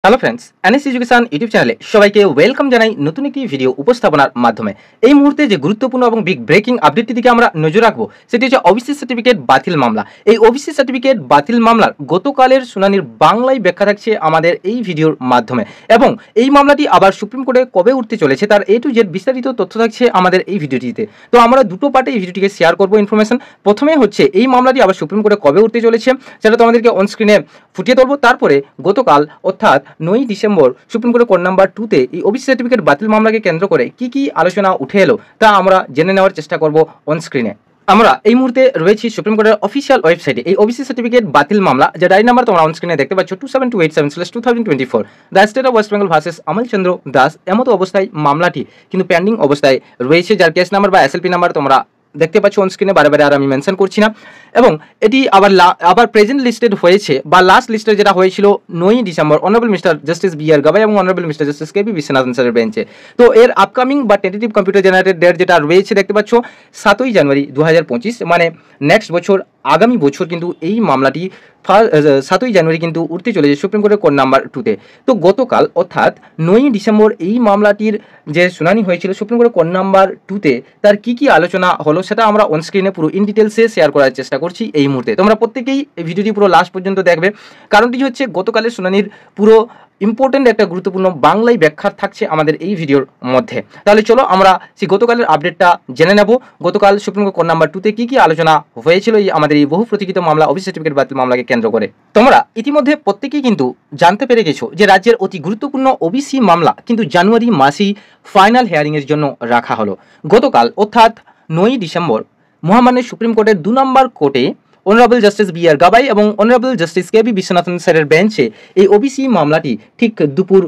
Hello friends, NS education YouTube চ্যানেলে সবাইকে welcome জানাই নতুন একটি ভিডিও উপস্থাপনার মাধ্যমে। এই মুহূর্তে যে গুরুত্বপূর্ণ এবং বিগ ব্রেকিং আপডেটটি দিকে আমরা নজর রাখবো সেটি হচ্ছে ওবিসি সার্টিফিকেট বাতিল মামলা। এই ওবিসি সার্টিফিকেট বাতিল মামলার গতকালের শুনানির বাংলায় ব্যাখ্যা থাকছে আমাদের এই ভিডিওর মাধ্যমে, এবং এই মামলাটি আবার সুপ্রিম কোর্টে কবে উঠতে চলেছে তার A to Z বিস্তারিত তথ্য থাকছে আমাদের এই ভিডিওটিতে। তো আমরা দুটো পার্টে এই ভিডিওটিকে শেয়ার করবো ইনফরমেশন। প্রথমে হচ্ছে এই মামলাটি আবার সুপ্রিম কোর্টে কবে উঠতে চলেছে সেটা তোমাদেরকে অন স্ক্রিনে ফুটিয়ে তুলবো। তারপরে গতকাল অর্থাৎ 9 ডিসেম্বর সুপ্রিম কোর্টের কোর্ট নাম্বার 2-তে এই ওবিসি সার্টিফিকেট বাতিল মামলাকে কেন্দ্র করে কি আলোচনা উঠে এলো তা আমরা জেনে নেওয়ার চেষ্টা করব অন স্ক্রিনে। আমরা এই মুহূর্তে রয়েছি সুপ্রিম কোর্টের অফিসিয়াল ওয়েবসাইটে। এই ওবিসি সার্টিফিকেট বাতিল মামলা যে ডায়েরি নাম্বার তোমরা অন স্ক্রিনে দেখতে পাচ্ছ 27287/2024 the state of West Bengal versus Amal Chandra Das, এমতো অবস্থায় মামলাটি কিন্তু পেন্ডিং অবস্থায় রয়েছে, যার কেস নাম্বার বা SLP নাম্বার তোমরা দেখতে পাচ্ছ অন স্ক্রিনে, বারে আর আমি মেনশন করছি না। এবং এটি আবার প্রেজেন্ট লিস্টেড হয়েছে বা লাস্ট লিস্টে যেটা হয়েছিল 9 December honourable mister justice BR গাবাই এবং honourable mister justice KP Viswanathan স্যারের বেঞ্চে। তো এর আপকামিং বা টেন্টেটিভ কম্পিউটার জেনারেটেড ডেট যেটা রয়েছে দেখতে পাচ্ছ 7ই জানুয়ারি 2025, মানে নেক্সট বছর আগামী বছর কিন্তু এই মামলাটি 7ই জানুয়ারি কিন্তু উঠতে চলেছে সুপ্রিম কোর্টের কোর্ট নাম্বার 2-তে। তো গতকাল অর্থাৎ 9 ডিসেম্বর এই মামলাটির যে শুনানি হয়েছিল সুপ্রিম কোর্টের কোর্ট নাম্বার 2-তে তার কি আলোচনা হলো সেটা আমরা অন স্ক্রিনে পুরো ইন ডিটেলসে শেয়ার করার চেষ্টা করছি এই মুহূর্তে। তোমরা প্রত্যেকেই এই ভিডিওটি পুরো লাস্ট পর্যন্ত দেখবে, কারণটি হচ্ছে গতকালের শুনানির পুরো ইম্পর্টেন্ট একটা গুরুত্বপূর্ণ বাংলায় ব্যাখ্যা থাকছে আমাদের এই ভিডিওর মধ্যে। তাহলে চলো আমরা সেই গতকালের আপডেটটা জেনে নেব। গতকাল সুপ্রিম কোর্ট নাম্বার 2-তে কি আলোচনা হয়েছিল এই আমাদের এই বহু প্রতীক্ষিত মামলা ওবিসি সার্টিফিকেট বাতিল মামলাকে কেন্দ্র করে। তোমরা ইতিমধ্যে প্রত্যেকেই কিন্তু জানতে পেরে গেছো যে রাজ্যের অতি গুরুত্বপূর্ণ ওবিসি মামলা কিন্তু জানুয়ারি মাসেই ফাইনাল হিয়ারিংয়ের জন্য রাখা হলো। গতকাল অর্থাৎ 9 ডিসেম্বর মহামান্য সুপ্রিম কোর্টের 2 নম্বর কোর্টে অনারেবল জাস্টিস BR গাবাই এবং অনারেবল জাস্টিস KP বিশ্বনাথন স্যারের বেঞ্চে এই ওবিসি মামলাটি ঠিক দুপুর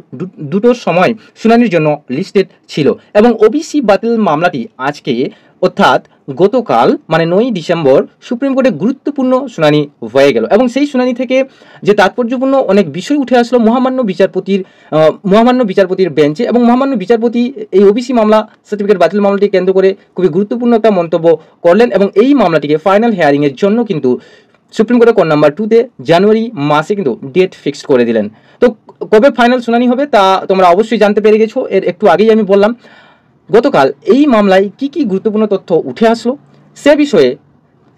2টোর সময় শুনানির জন্য লিস্টেড ছিল, এবং ওবিসি বাতিল মামলাটি আজকে অর্থাৎ গতকাল মানে 9 ডিসেম্বর সুপ্রিম কোর্টে গুরুত্বপূর্ণ শুনানি হয়ে গেল, এবং সেই শুনানি থেকে যে তাৎপর্যপূর্ণ অনেক বিষয় উঠে আসলো মহামান্য বিচারপতির বেঞ্চে, এবং মহামান্য বিচারপতি এই ওবিসি মামলা সার্টিফিকেট বাতিল মামলাটি কেন্দ্র করে খুবই গুরুত্বপূর্ণ একটা মন্তব্য করলেন, এবং এই মামলাটিকে ফাইনাল হিয়ারিংয়ের জন্য কিন্তু সুপ্রিম কোর্টের কোর্ট নাম্বার 2-তে জানুয়ারি মাসে কিন্তু ডেট ফিক্সড করে দিলেন। তো কবে ফাইনাল শুনানি হবে তা তোমরা অবশ্যই জানতে পেরে গেছো, এর একটু আগেই আমি বললাম। গতকাল এই মামলায় কি গুরুত্বপূর্ণ তথ্য উঠে আসলো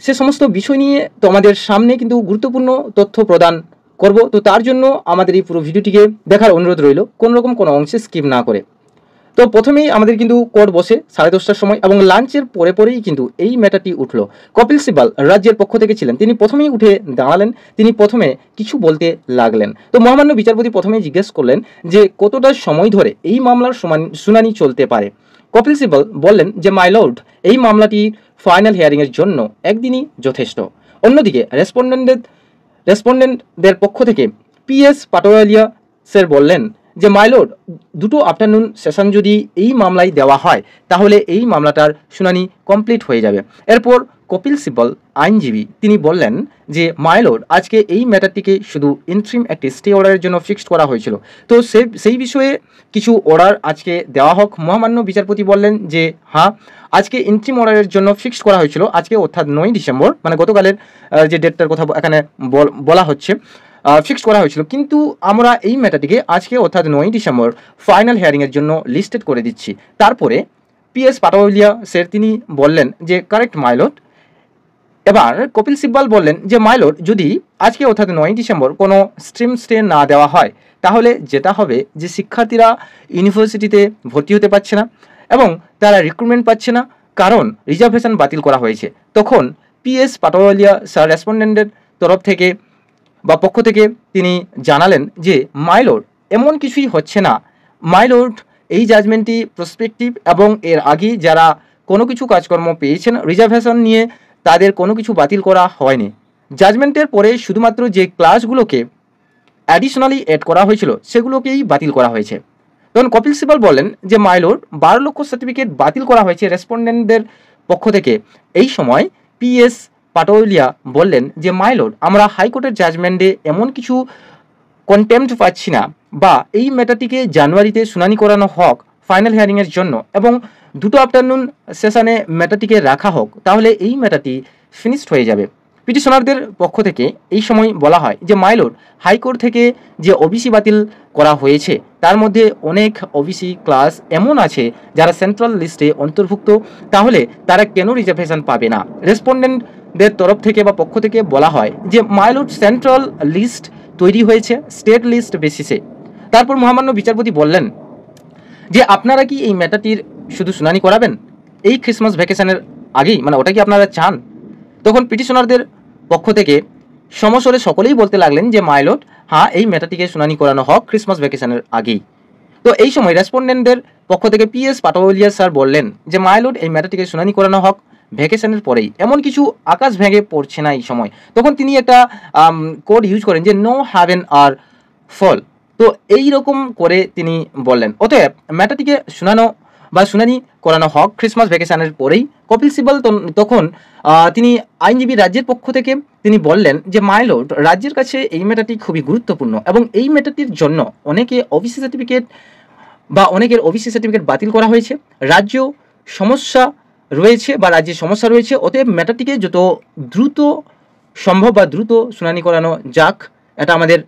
সে সমস্ত বিষয় নিয়ে তোমাদের সামনে কিন্তু গুরুত্বপূর্ণ তথ্য প্রদান করব। তো তার জন্য আমাদের এই পুরো ভিডিওটিকে দেখার অনুরোধ রইল কোনো অংশে স্কিপ না করে। তো প্রথমেই আমাদের কিন্তু কোর্ট বসে 10:30টার সময়, এবং লাঞ্চের পরেই কিন্তু এই ম্যাটারটি উঠলো। কপিল সিবাল রাজ্যের পক্ষ থেকে ছিলেন, তিনি প্রথমেই উঠে দাঁড়ালেন, তিনি প্রথমে কিছু বলতে লাগলেন। তো মহামান্য বিচারপতি প্রথমেই জিজ্ঞেস করলেন যে কতটা সময় ধরে এই মামলার শুনানি চলতে পারে। কপিল সিবাল বললেন যে মাই লর্ড, এই মামলাটি ফাইনাল হিয়ারিংয়ের জন্য একদিনই যথেষ্ট। অন্যদিকে রেসপন্ডেন্টদের পক্ষ থেকে PS পাটোয়ারিয়া স্যার বললেন যে মাই লর্ড, 2টো আফটারনুন সেশন যদি এই মামলায় দেওয়া হয় তাহলে এই মামলাটার শুনানি কমপ্লিট হয়ে যাবে। এরপর কপিল সিবাল আইনজীবী তিনি বললেন যে মাই লর্ড, আজকে এই ম্যাটারটিকে শুধু ইন্ট্রিম একটি স্টে অর্ডারের জন্য ফিক্সড করা হয়েছিল, তো সেই বিষয়ে কিছু অর্ডার আজকে দেওয়া হোক। মহামান্য বিচারপতি বললেন যে হ্যাঁ, আজকে ইন্ট্রিম অর্ডারের জন্য ফিক্সড করা হয়েছিল আজকে অর্থাৎ 9 ডিসেম্বর, মানে গতকালের যে ডেটটার কথা এখানে বলা হচ্ছে ফিক্সড করা হয়েছিল, কিন্তু আমরা এই ম্যাটারটিকে আজকে অর্থাৎ 9 ডিসেম্বর ফাইনাল হিয়ারিংয়ের জন্য লিস্টেড করে দিচ্ছি। তারপরে PS পাটোয়ারিয়া স্যার তিনি বললেন যে কারেক্ট মাই লর্ড। এবার কপিল সিব্বাল বললেন যে মাই লর্ড, যদি আজকে অর্থাৎ 9 ডিসেম্বর কোনো স্ট্রিম স্টে না দেওয়া হয় তাহলে যেটা হবে যে শিক্ষার্থীরা ইউনিভার্সিটিতে ভর্তি হতে পারছে না এবং তারা রিক্রুটমেন্ট পাচ্ছে না, কারণ রিজার্ভেশন বাতিল করা হয়েছে। তখন PS পাটোয়ারিয়া স্যার রেসপন্ডেন্টের তরফ থেকে বা পক্ষ থেকে তিনি জানালেন যে মাই লর্ড, এমন কিছুই হচ্ছে না মাই লর্ড, এই জাজমেন্টটি প্রসপেক্টিভ এবং এর আগে যারা কোনো কিছু কাজকর্ম পেয়েছেন রিজার্ভেশন নিয়ে তাদের কোনো কিছু বাতিল করা হয়নি। জাজমেন্টের পরে শুধুমাত্র যে ক্লাসগুলোকে অ্যাডিশনালি অ্যাড করা হয়েছিল সেগুলোকেই বাতিল করা হয়েছে। তখন কপিল সিবাল বললেন যে মাই লর্ড, 12 লক্ষ সার্টিফিকেট বাতিল করা হয়েছে রেসপন্ডেন্টদের পক্ষ থেকে। এই সময় PS পাটোয়ারিয়া বললেন যে মাই লর্ড, আমরা হাইকোর্টের জাজমেন্টে এমন কিছু কন্টেম্পট পাচ্ছি না, বা এই ম্যাটারটিকে জানুয়ারিতে শুনানি করানো হোক ফাইনাল হিয়ারিংয়ের জন্য, এবং 2টো আফটারনুন সেশনে ম্যাটারটিকে রাখা হোক, তাহলে এই ম্যাটারটি ফিনিশড হয়ে যাবে। পিটিশনারদের পক্ষ থেকে এই সময় বলা হয় যে মাই লর্ড, হাইকোর্ট থেকে যে ওবিসি বাতিল করা হয়েছে তার মধ্যে অনেক ওবিসি ক্লাস এমন আছে যারা সেন্ট্রাল লিস্টে অন্তর্ভুক্ত, তাহলে তারা কেন রিজার্ভেশন পাবে না? রেসপন্ডেন্টদের তরফ থেকে বা পক্ষ থেকে বলা হয় যে মাইলট সেন্ট্রাল লিস্ট তৈরি হয়েছে স্টেট লিস্ট বেসিসে। তারপর মহামান্য বিচারপতি বললেন যে আপনারা কি এই ম্যাটারটির শুধু শুনানি করাবেন এই ক্রিসমাস ভ্যাকেশনের আগেই, মানে ওটা কি আপনারা চান? তখন পিটিশনারদের পক্ষ থেকে সমস্বরে সকলেই বলতে লাগলেন যে মাইলট, হ্যাঁ এই ম্যাটারটিকে শুনানি করানো হোক ক্রিসমাস ভ্যাকেশনের আগেই। তো এই সময় রেসপন্ডেন্টদের পক্ষ থেকে পিএস পাটোয়ারিয়া স্যার বললেন যে মাইলট এই ম্যাটারটিকে শুনানি করানো হোক ভ্যাকেশনের পরেই, এমন কিছু আকাশ ভেঙে পড়ছে না এই সময়। তখন তিনি একটা কোড ইউজ করেন যে নো হ্যাভেন আর ফল। তো এই রকম করে তিনি বললেন অতএব ম্যাটারটিকে শুনানি করানো হোক ক্রিসমাস ভ্যাকেশনের পরেই। কপিল সিবাল তখন তিনি আইনজীবী রাজ্যের পক্ষ থেকে তিনি বললেন যে মাইলট, রাজ্যের কাছে এই ম্যাটারটি খুবই গুরুত্বপূর্ণ এবং এই ম্যাটারটির জন্য অনেকের ওবিসি সার্টিফিকেট বাতিল করা হয়েছে। রাজ্য সমস্যা রয়েছে, অতএব ম্যাটারটিকে যত দ্রুত সম্ভব বা দ্রুত শুনানি করানো যাক, এটা আমাদের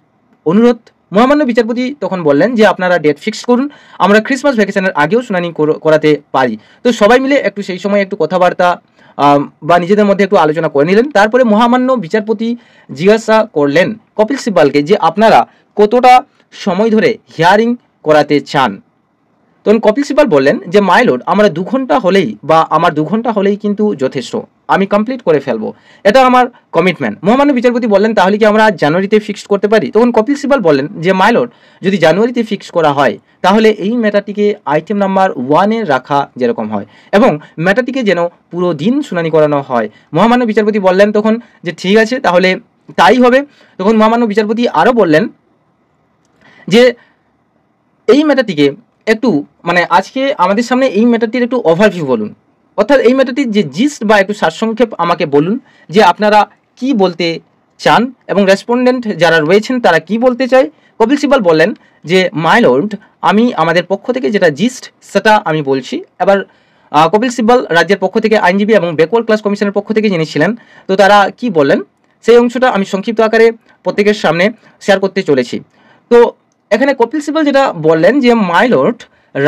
অনুরোধ। মহামান্য বিচারপতি তখন বললেন যে আপনারা ডেট ফিক্স করুন, আমরা ক্রিসমাস ভ্যাকেশনের আগেও শুনানি করাতে পারি। তো সবাই মিলে সেই সময় একটু কথাবার্তা বা নিজেদের মধ্যে একটু আলোচনা করে নিলেন। তারপরে মহামান্য বিচারপতি জিজ্ঞাসা করলেন কপিল সিব্বালকে যে আপনারা কতটা সময় ধরে হিয়ারিং করাতে চান। তখন কপিল সিব্বাল বললেন যে মাইলট, আমরা 2 ঘন্টা হলেই বা আমার 2 ঘন্টা হলেই কিন্তু যথেষ্ট, আমি কমপ্লিট করে ফেলবো, এটা আমার কমিটমেন্ট। মহামান্য বিচারপতি বললেন তাহলে কি আমরা জানুয়ারিতে ফিক্সড করতে পারি? তখন কপিল সিব্বাল বললেন যে মাইলট, যদি জানুয়ারিতে ফিক্স করা হয় তাহলে এই ম্যাটারটিকে আইটেম নাম্বার 1-এ রাখা যেরকম হয় এবং ম্যাটারটিকে যেন পুরো দিন শুনানি করানো হয়। মহামান্য বিচারপতি বললেন তখন যে ঠিক আছে, তাহলে তাই হবে। তখন মহামান্য বিচারপতি আরও বললেন যে এই ম্যাটারটিকে একটু আজকে আমাদের সামনে এই ম্যাটারটির একটু ওভারভিউ বলুন, অর্থাৎ এই ম্যাটারটির যে জিস্ট বা একটু সারসংক্ষেপ আমাকে বলুন যে আপনারা কি বলতে চান এবং রেসপন্ডেন্ট যারা রয়েছেন তারা কি বলতে চায়। কপিল সিব্বাল বললেন যে মাইলট, আমি আমাদের পক্ষ থেকে যেটা জিস্ট সেটা আমি বলছি। এবার কপিল সিব্বাল রাজ্যের পক্ষ থেকে আইনজীবী এবং ব্যাকওয়ার্ড ক্লাস কমিশনের পক্ষ থেকে যিনি ছিলেন, তো তারা কি বললেন সেই অংশটা আমি সংক্ষিপ্ত আকারে প্রত্যেকের সামনে শেয়ার করতে চলেছি। তো এখানে কপিল সিব্বাল যেটা বললেন যে মাইলট,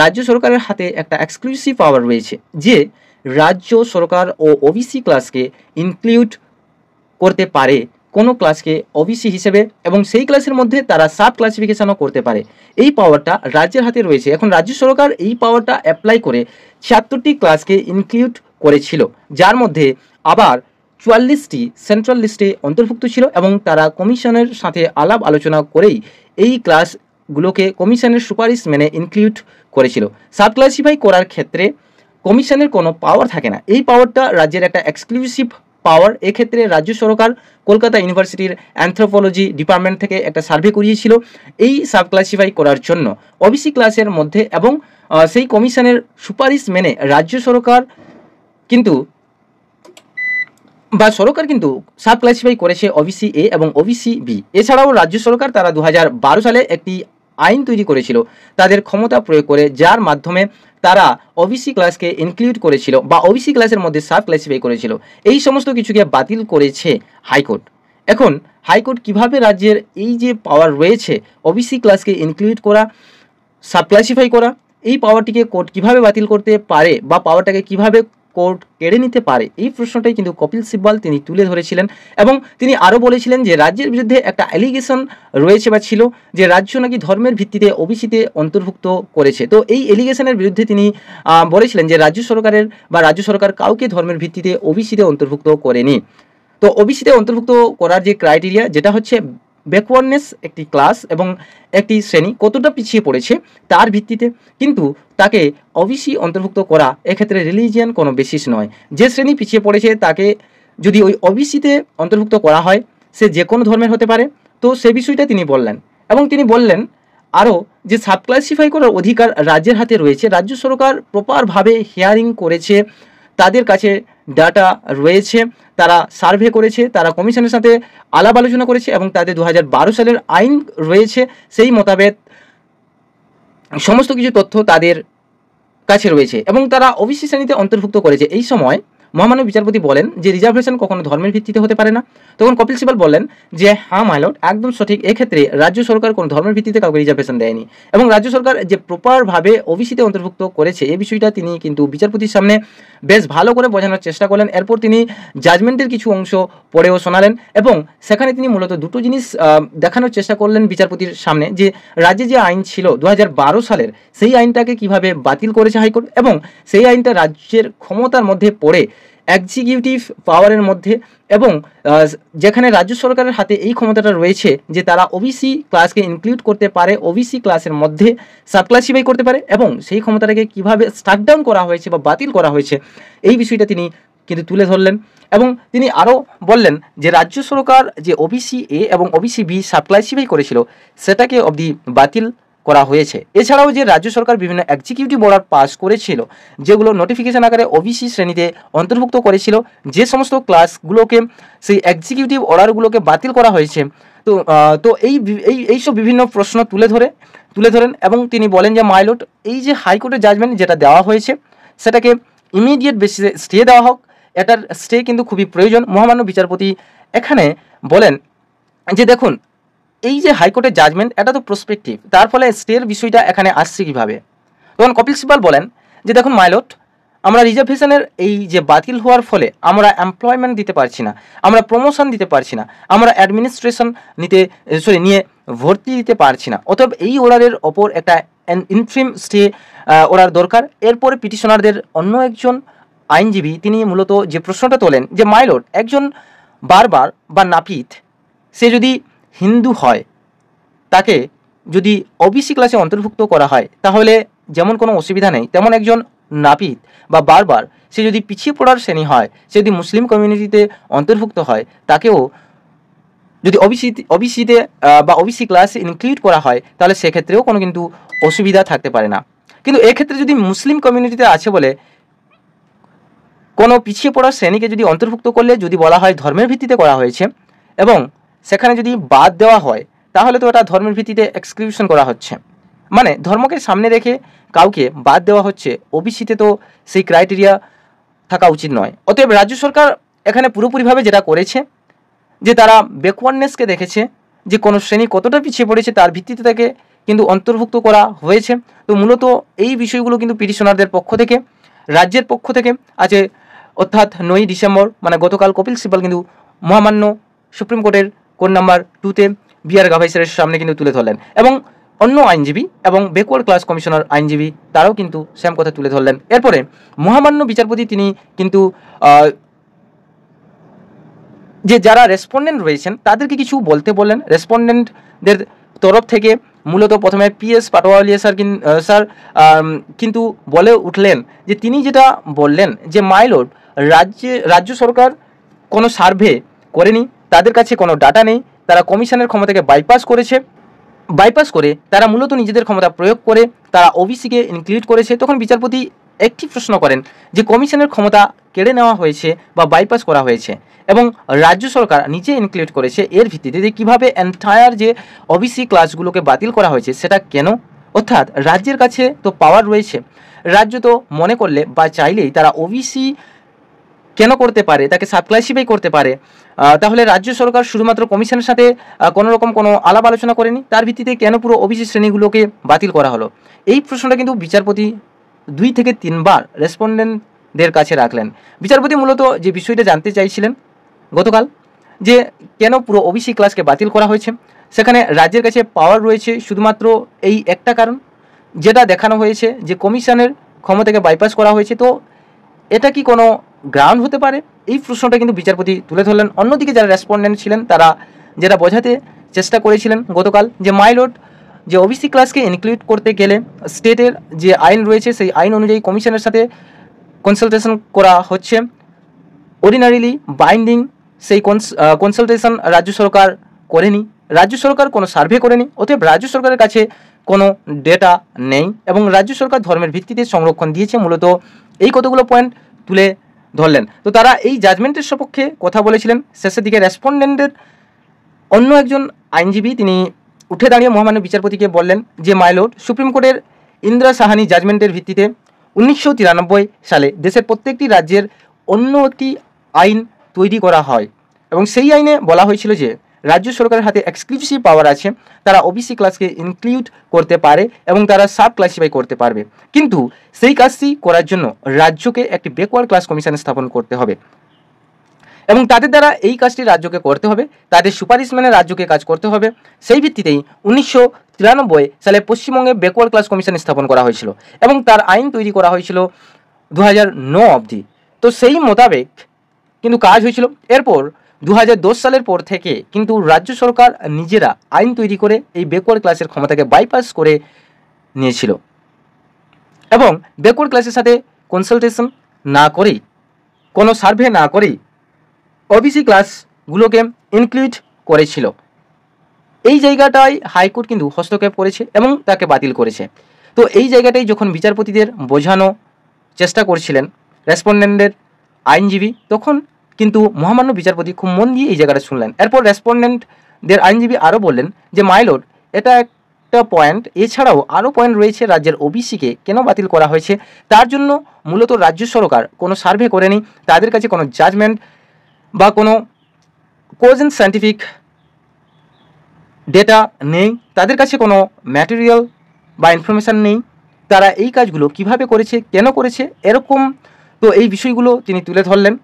রাজ্য সরকারের হাতে একটা এক্সক্লুসিভ পাওয়ার রয়েছে যে রাজ্য সরকার ও ওবিসি ক্লাসকে ইনক্লুড করতে পারে কোনো ক্লাসকে ওবিসি হিসেবে এবং সেই ক্লাসের মধ্যে তারা সাব ক্লাসিফিকেশনও করতে পারে। এই পাওয়ারটা রাজ্যের হাতে রয়েছে। এখন রাজ্য সরকার এই পাওয়ারটা অ্যাপ্লাই করে 76টি ক্লাসকে ইনক্লুড করেছিল, যার মধ্যে আবার 44টি সেন্ট্রাল লিস্টে অন্তর্ভুক্ত ছিল এবং তারা কমিশনের সাথে আলাপ আলোচনা করেই এই ক্লাসগুলোকে কমিশনের সুপারিশ মেনে ইনক্লুড করেছিল। সাব ক্লাসিফাই করার ক্ষেত্রে কমিশনের কোনো পাওয়ার থাকে না, এই পাওয়ারটা রাজ্যের একটা এক্সক্লুসিভ পাওয়ার। এক্ষেত্রে রাজ্য সরকার কলকাতা ইউনিভার্সিটির অ্যানথ্রোপোলজি ডিপার্টমেন্ট থেকে একটা সার্ভে করিয়েছিল এই সাব ক্লাসিফাই করার জন্য ওবিসি ক্লাসের মধ্যে, এবং সেই কমিশনের সুপারিশ মেনে রাজ্য সরকার কিন্তু সাব ক্লাসিফাই করেছে ওবিসি এ এবং ওবিসি বি। এছাড়াও রাজ্য সরকার তারা 2012 সালে একটি আইন তৈরি করেছিল তাদের ক্ষমতা প্রয়োগ করে, যার মাধ্যমে তারা ওবিসি ক্লাসকে ইনক্লুড করেছিল বা ওবিসি ক্লাসের মধ্যে সাব ক্লাসিফাই করেছিল। এই সমস্ত কিছুকে বাতিল করেছে হাইকোর্ট। এখন হাইকোর্ট কিভাবে রাজ্যের এই যে পাওয়ার রয়েছে ওবিসি ক্লাসকে ইনক্লুড করা, সাব ক্লাসিফাই করা, এই পাওয়ারটিকে কোর্ট কিভাবে বাতিল করতে পারে বা পাওয়ারটাকে কিভাবে কোর্ট কেড়ে নিতে পারে, এই প্রশ্নটাই কিন্তু কপিল সিব্বাল তিনি তুলে ধরেছিলেন। এবং তিনি আরও বলেছিলেন যে রাজ্যের বিরুদ্ধে একটা অ্যালিগেশন রয়েছে বা ছিল যে রাজ্য নাকি ধর্মের ভিত্তিতে ওবিসিতে অন্তর্ভুক্ত করেছে। তো এই অ্যালিগেশনের বিরুদ্ধে তিনি বলেছিলেন যে রাজ্য সরকার কাউকে ধর্মের ভিত্তিতে ওবিসিতে অন্তর্ভুক্ত করেনি। তো ওবিসিতে অন্তর্ভুক্ত করার যে ক্রাইটেরিয়া, যেটা হচ্ছে ব্যাকওয়ার্ডনেস, একটি ক্লাস এবং একটি শ্রেণী কতটা পিছিয়ে পড়েছে তার ভিত্তিতে, কিন্তু তাকে ওবিসি অন্তর্ভুক্ত করা এক্ষেত্রে রিলিজিয়ান কোনো বেসিস নয়। যে শ্রেণী পিছিয়ে পড়েছে তাকে যদি ওই ওবিসিতে অন্তর্ভুক্ত করা হয়, সে যে কোনো ধর্মের হতে পারে। তো সে বিষয়টা তিনি বললেন এবং তিনি বললেন আরও যে সাব ক্লাসিফাই করার অধিকার রাজ্যের হাতে রয়েছে। রাজ্য সরকার প্রপারভাবে হিয়ারিং করেছে, তাদের কাছে ডাটা রয়েছে, তারা সার্ভে করেছে, তারা কমিশনের সাথে আলাপ আলোচনা করেছে এবং তাদের 2012 সালের আইন রয়েছে, সেই মোতাবেক সমস্ত কিছু তথ্য তাদের কাছে রয়েছে এবং তারা ওবিসি শ্রেণীতে অন্তর্ভুক্ত করেছে। এই সময় মহামান্য বিচারপতি বলেন যে রিজার্ভেশন কখনো ধর্মের ভিত্তিতে হতে পারে না। তখন কপিল সিবাল বললেন যে হ্যাঁ মাই লর্ড, একদম সঠিক, এক্ষেত্রে রাজ্য সরকার কোনো ধর্মের ভিত্তিতে কাউকে রিজার্ভেশন দেয়নি এবং রাজ্য সরকার যে প্রপারভাবে ওবিসিতে অন্তর্ভুক্ত করেছে এই বিষয়টা তিনি কিন্তু বিচারপতির সামনে বেশ ভালো করে বোঝানোর চেষ্টা করলেন। এরপর তিনি জাজমেন্টের কিছু অংশ পড়েও শোনালেন এবং সেখানে তিনি মূলত দুটো জিনিস দেখানোর চেষ্টা করলেন বিচারপতির সামনে, যে রাজ্যে যে আইন ছিল 2012 সালের, সেই আইনটাকে কিভাবে বাতিল করেছে হাইকোর্ট এবং সেই আইনটা রাজ্যের ক্ষমতার মধ্যে পড়ে এক্সিকিউটিভ পাওয়ারের মধ্যে, এবং যেখানে রাজ্য সরকারের হাতে এই ক্ষমতাটা রয়েছে যে তারা ওবিসি ক্লাসকে ইনক্লুড করতে পারে, ওবিসি ক্লাসের মধ্যে সাবক্লাসিফাই করতে পারে, এবং সেই ক্ষমতাটাকে কিভাবে স্টাক ডাউন করা হয়েছে বা বাতিল করা হয়েছে এই বিষয়টা তিনি কিন্তু তুলে ধরলেন। এবং তিনি আরও বললেন যে রাজ্য সরকার যে ওবিসি এ এবং ওবিসি বি সাবক্লাসিফাই করেছিল সেটাকে অবধি বাতিল করা হয়েছে। এছাড়াও যে রাজ্য সরকার বিভিন্ন এক্সিকিউটিভ অর্ডার পাস করেছিল যেগুলো নোটিফিকেশন আকারে ওবিসি শ্রেণীতে অন্তর্ভুক্ত করেছিল, যে সমস্ত ক্লাসগুলোকে সেই এক্সিকিউটিভ অর্ডারগুলোকে বাতিল করা হয়েছে, তো এইসব বিভিন্ন প্রশ্ন তুলে ধরেন এবং তিনি বলেন যে মাই লর্ড, এই যে হাইকোর্টের জাজমেন্ট যেটা দেওয়া হয়েছে সেটাকে ইমিডিয়েট বেসিসে স্টে দেওয়া হোক, এটার স্টে কিন্তু খুবই প্রয়োজন। মহামান্য বিচারপতি এখানে বলেন যে দেখুন, এই যে হাইকোর্টের জাজমেন্ট এটা তো প্রসপেক্টিভ, তার ফলে স্টের বিষয়টা এখানে আসছে কীভাবে। তখন কপিল সিবাল বলেন যে দেখুন মাই লর্ড, আমরা রিজার্ভেশনের এই যে বাতিল হওয়ার ফলে আমরা এমপ্লয়মেন্ট দিতে পারছি না, আমরা প্রমোশন দিতে পারছি না, আমরা অ্যাডমিনিস্ট্রেশন নিয়ে ভর্তি দিতে পারছি না, অতএব এই অর্ডারের ওপর একটা ইন্ট্রিম স্টে অর্ডার দরকার। এরপরে পিটিশনারদের অন্য একজন আইনজীবী তিনি মূলত যে প্রশ্নটা তোলেন যে মাই লর্ড, একজন বারবার বা নাপিত সে যদি হিন্দু হয়, তাকে যদি ওবিসি ক্লাসে অন্তর্ভুক্ত করা হয় তাহলে যেমন কোনো অসুবিধা নেই, তেমন একজন নাপিত বা বারবার সে যদি পিছিয়ে পড়ার শ্রেণী হয়, সে যদি মুসলিম কমিউনিটিতে অন্তর্ভুক্ত হয়, তাকেও যদি ওবিসিতে বা ওবিসি ক্লাসে ইনক্লুড করা হয় তাহলে সেক্ষেত্রেও কোনো কিন্তু অসুবিধা থাকতে পারে না। কিন্তু এক্ষেত্রে যদি মুসলিম কমিউনিটিতে আছে বলে কোনো পিছিয়ে পড়ার শ্রেণীকে যদি অন্তর্ভুক্ত করলে যদি বলা হয় ধর্মের ভিত্তিতে করা হয়েছে এবং সেখানে যদি বাদ দেওয়া হয় তাহলে তো এটা ধর্মের ভিত্তিতে এক্সক্লুশন করা হচ্ছে, মানে ধর্মকে সামনে রেখে কাউকে বাদ দেওয়া হচ্ছে, ওবিসিতে তো সেই ক্রাইটেরিয়া থাকা উচিত নয়। অতএব রাজ্য সরকার এখানে পুরোপুরিভাবে যেটা করেছে যে তারা ব্যাকওয়ার্ডনেসকে দেখেছে যে কোনো শ্রেণী কতটা পিছিয়ে পড়েছে তার ভিত্তিতে তাকে কিন্তু অন্তর্ভুক্ত করা হয়েছে। তো মূলত এই বিষয়গুলো কিন্তু পিটিশনারদের পক্ষ থেকে, রাজ্যের পক্ষ থেকে আছে, অর্থাৎ 9ই ডিসেম্বর মানে গতকাল কপিল সিবাল কিন্তু মহামান্য সুপ্রিম কোর্টের কোর্ট নাম্বার 2-তে বি.আর. গাভাই স্যারের সামনে কিন্তু তুলে ধরলেন এবং অন্য আইনজীবী এবং ব্যাকওয়ার্ড ক্লাস কমিশনার আইনজীবী তারাও কিন্তু সেম কথা তুলে ধরলেন। এরপরে মহামান্য বিচারপতি তিনি কিন্তু যে যারা রেসপন্ডেন্ট রয়েছেন তাদেরকে কিছু বলতে বললেন। রেসপন্ডেন্টদের তরফ থেকে মূলত প্রথমে PS পাটোয়ারিয়া স্যার কিন্তু বলে উঠলেন যে তিনি যেটা বললেন যে মাই লর্ড, রাজ্য সরকার কোনো সার্ভে করেনি, তাদের কাছে কোনো ডাটা নেই, তারা কমিশনের ক্ষমতাকে বাইপাস করে তারা মূলত নিজেদের ক্ষমতা প্রয়োগ করে তারা ওবিসিকে ইনক্লুড করেছে। তখন বিচারপতি একটি প্রশ্ন করেন যে কমিশনের ক্ষমতা কেড়ে নেওয়া হয়েছে বা বাইপাস করা হয়েছে এবং রাজ্য সরকার নিজে ইনক্লুড করেছে, এর ভিত্তিতে যে কীভাবে এন্টায়ার যে ওবিসি ক্লাসগুলোকে বাতিল করা হয়েছে সেটা কেন? অর্থাৎ রাজ্যের কাছে তো পাওয়ার রয়েছে, রাজ্য তো মনে করলে বা চাইলেই তারা ওবিসি কেন করতে পারে, তাকে সাবক্লাসিফাই করতে পারে। তাহলে রাজ্য সরকার শুধুমাত্র কমিশনের সাথে কোনো রকম কোনো আলাপ আলোচনা করেনি, তার ভিত্তিতে কেন পুরো ওবিসি শ্রেণীগুলোকে বাতিল করা হলো? এই প্রশ্নটা কিন্তু বিচারপতি 2 থেকে 3 বার রেসপন্ডেন্টদের কাছে রাখলেন। বিচারপতি মূলত যে বিষয়টা জানতে চাইছিলেন গতকাল যে কেন পুরো ওবিসি ক্লাসকে বাতিল করা হয়েছে, সেখানে রাজ্যের কাছে পাওয়ার রয়েছে শুধুমাত্র এই একটা কারণ যেটা দেখানো হয়েছে যে কমিশনের ক্ষমতাকে বাইপাস করা হয়েছে। তো এটা কি কোনো গ্রাউন্ড হতে পারে? এই প্রশ্নটা কিন্তু বিচারপতি তুলে ধরলেন। অন্যদিকে যারা রেসপন্ডেন্ট ছিলেন তারা যেটা বোঝাতে চেষ্টা করেছিলেন গতকাল যে মাই লর্ড, যে ওবিসি ক্লাসকে ইনক্লুড করতে গেলে স্টেটের যে আইন রয়েছে সেই আইন অনুযায়ী কমিশনের সাথে কনসালটেশন করা হচ্ছে, অর্ডিনারিলি বাইন্ডিং সেই কনসালটেশন রাজ্য সরকার করেনি, রাজ্য সরকার কোনো সার্ভে করেনি, অতএব রাজ্য সরকারের কাছে কোনো ডেটা নেই এবং রাজ্য সরকার ধর্মের ভিত্তিতে সংরক্ষণ দিয়েছে। মূলত এই কতগুলো পয়েন্ট তুলে ধরলেন। তো তারা এই জাজমেন্টের সপক্ষে কথা বলেছিলেন। শেষের দিকে রেসপন্ডেন্টের অন্য একজন আইনজীবী তিনি উঠে দাঁড়িয়ে মহামান্য বিচারপতিকে বললেন যে মাই লর্ড, সুপ্রিম কোর্টের ইন্দিরা সাহানি জাজমেন্টের ভিত্তিতে 1993 সালে দেশের প্রত্যেকটি রাজ্যের অন্য একটি আইন তৈরি করা হয় এবং সেই আইনে বলা হয়েছিল যে রাজ্য সরকারের হাতে এক্সক্লুসিভ পাওয়ার আছে, তারা ওবিসি ক্লাসকে ইনক্লুড করতে পারে এবং তারা সাব ক্লাসিফাই করতে পারবে। কিন্তু সেই কাজটি করার জন্য রাজ্যকে একটি ব্যাকওয়ার্ড ক্লাস কমিশন স্থাপন করতে হবে এবং তাদের দ্বারা এই কাজটি রাজ্যকে করতে হবে, তাদের সুপারিশ মেনে রাজ্যকে কাজ করতে হবে। সেই ভিত্তিতেই 1993 সালে পশ্চিমবঙ্গে ব্যাকওয়ার্ড ক্লাস কমিশন স্থাপন করা হয়েছিল এবং তার আইন তৈরি করা হয়েছিল 2009 অবধি। তো সেই মোতাবেক কিন্তু কাজ হয়েছিল। এরপর 2010 সালের পর থেকে কিন্তু রাজ্য সরকার নিজেরা আইন তৈরি করে এই ব্যাকওয়ার্ড ক্লাসের ক্ষমতাকে বাইপাস করে নিয়েছিল এবং ব্যাকওয়ার্ড ক্লাসের সাথে কনসালটেশন না করেই, কোনো সার্ভে না করেই ওবিসি ক্লাসগুলোকে ইনক্লুড করেছিল। এই জায়গাটায় হাইকোর্ট কিন্তু হস্তক্ষেপ করেছে এবং তাকে বাতিল করেছে। তো এই জায়গাটাই যখন বিচারপতিদের বোঝানো চেষ্টা করছিলেন রেসপন্ডেন্টের আইনজীবী, তখন কিন্তু মহামান্য বিচারপতি খুব মন দিয়ে এই জায়গাটা শুনলেন। এরপর রেসপন্ডেন্টদের আইনজীবী আরও বললেন যে মাইলর্ড, এটা একটা পয়েন্ট, এছাড়াও আরও পয়েন্ট রয়েছে রাজ্যের ওবিসিকে কেন বাতিল করা হয়েছে। তার জন্য মূলত রাজ্য সরকার কোনো সার্ভে করেনি, তাদের কাছে কোনো জাজমেন্ট বা কোনো কোজেন্ট সায়েন্টিফিক ডেটা নেই, তাদের কাছে কোনো ম্যাটেরিয়াল বা ইনফরমেশান নেই, তারা এই কাজগুলো কিভাবে করেছে, কেন করেছে, এরকম। তো এই বিষয়গুলো তিনি তুলে ধরলেন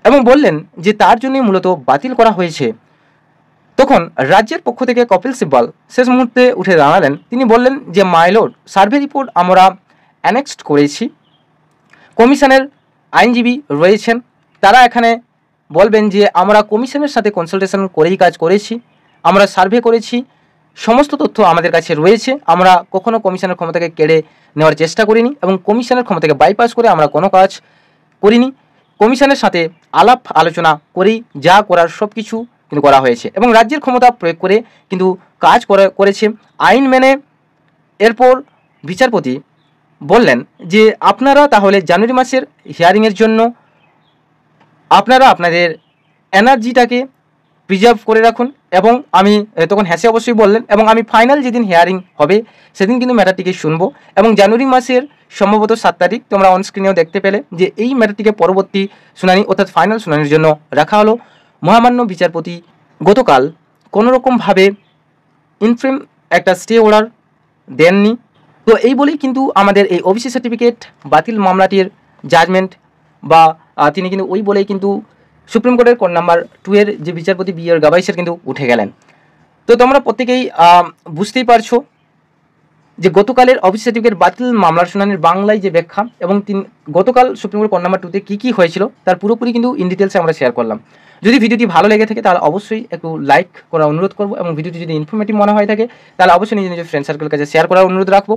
এবং বললেন যে তার জন্যই মূলত বাতিল করা হয়েছে। তখন রাজ্যের পক্ষ থেকে কপিল সিব্বল শেষ মুহূর্তে উঠে দাঁড়ালেন। তিনি বললেন যে মাইলর্ড, সার্ভে রিপোর্ট আমরা অ্যানেক্সড করেছি, কমিশনের আইনজীবী রয়েছেন, তারা এখানে বলবেন যে আমরা কমিশনের সাথে কনসালটেশন করেই কাজ করেছি, আমরা সার্ভে করেছি, সমস্ত তথ্য আমাদের কাছে রয়েছে, আমরা কখনো কমিশনের ক্ষমতাকে কেড়ে নেওয়ার চেষ্টা করিনি এবং কমিশনের ক্ষমতাকে বাইপাস করে আমরা কোনো কাজ করিনি। কমিশনের সাথে আলাপ আলোচনা করেই যা করার সব কিছু কিন্তু করা হয়েছে এবং রাজ্যের ক্ষমতা প্রয়োগ করে কিন্তু কাজ করেছে আইন মেনে। এরপর বিচারপতি বললেন যে আপনারা তাহলে জানুয়ারি মাসের হিয়ারিংয়ের জন্য আপনারা আপনাদের এনার্জিটাকে প্রিজার্ভ করে রাখুন। এবং আমি তখন হেসে অবশ্যই বললেন এবং আমি ফাইনাল যেদিন হিয়ারিং হবে সেদিন কিন্তু ম্যাটারটিকে শুনবো এবং জানুয়ারি মাসের সম্ভবত 7 তারিখ তোমরা অনস্ক্রিনেও দেখতে পেলে যে এই ম্যাটারটিকে পরবর্তী শুনানি অর্থাৎ ফাইনাল শুনানির জন্য রাখা হলো। মহামান্য বিচারপতি গতকাল কোনোরকমভাবে ইনফ্রেম একটা স্টে অর্ডার দেননি। তো এই বলেই কিন্তু আমাদের এই ওবিসি সার্টিফিকেট বাতিল মামলাটির জাজমেন্ট বা তিনি কিন্তু ওই বলেই কিন্তু সুপ্রিম কোর্টের কোর্ট নাম্বার 2 এর যে বিচারপতি বি আর গাভাইসের কিন্তু উঠে গেলেন। তো তোমরা প্রত্যেকেই বুঝতেই পারছো যে গতকালের ওবিসি সার্টিফিকেট বাতিল মামলার শুনানির বাংলায় যে ব্যাখ্যা এবং গতকাল সুপ্রিম কোর্ট কোর্ট নাম্বার 2 তে কী হয়েছিল তার পুরোপুরি কিন্তু ইন ডিটেলসে আমরা শেয়ার করলাম। যদি ভিডিওটি ভালো লেগে থাকে তাহলে অবশ্যই একটু লাইক করার অনুরোধ করবো এবং ভিডিওটি যদি ইনফরমেটিভ মনে হয়ে থাকে তাহলে অবশ্যই নিজের ফ্রেন্ড সার্কেলের কাছে শেয়ার করার অনুরোধ রাখবো।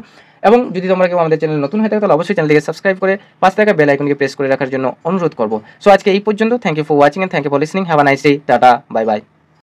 এবং যদি তোমরা কেউ আমাদের চ্যানেল নতুন হয়ে থাকে তাহলে অবশ্যই চ্যানেলটিকে সাবস্ক্রাইব করে পাশে থাকা বেল আইকনকে প্রেস করে রাখার জন্য অনুরোধ করবো। সো আজকে এই পর্যন্ত। Thank you for watching and thank you for listening. Have a nice day. টাটা, বাই বাই।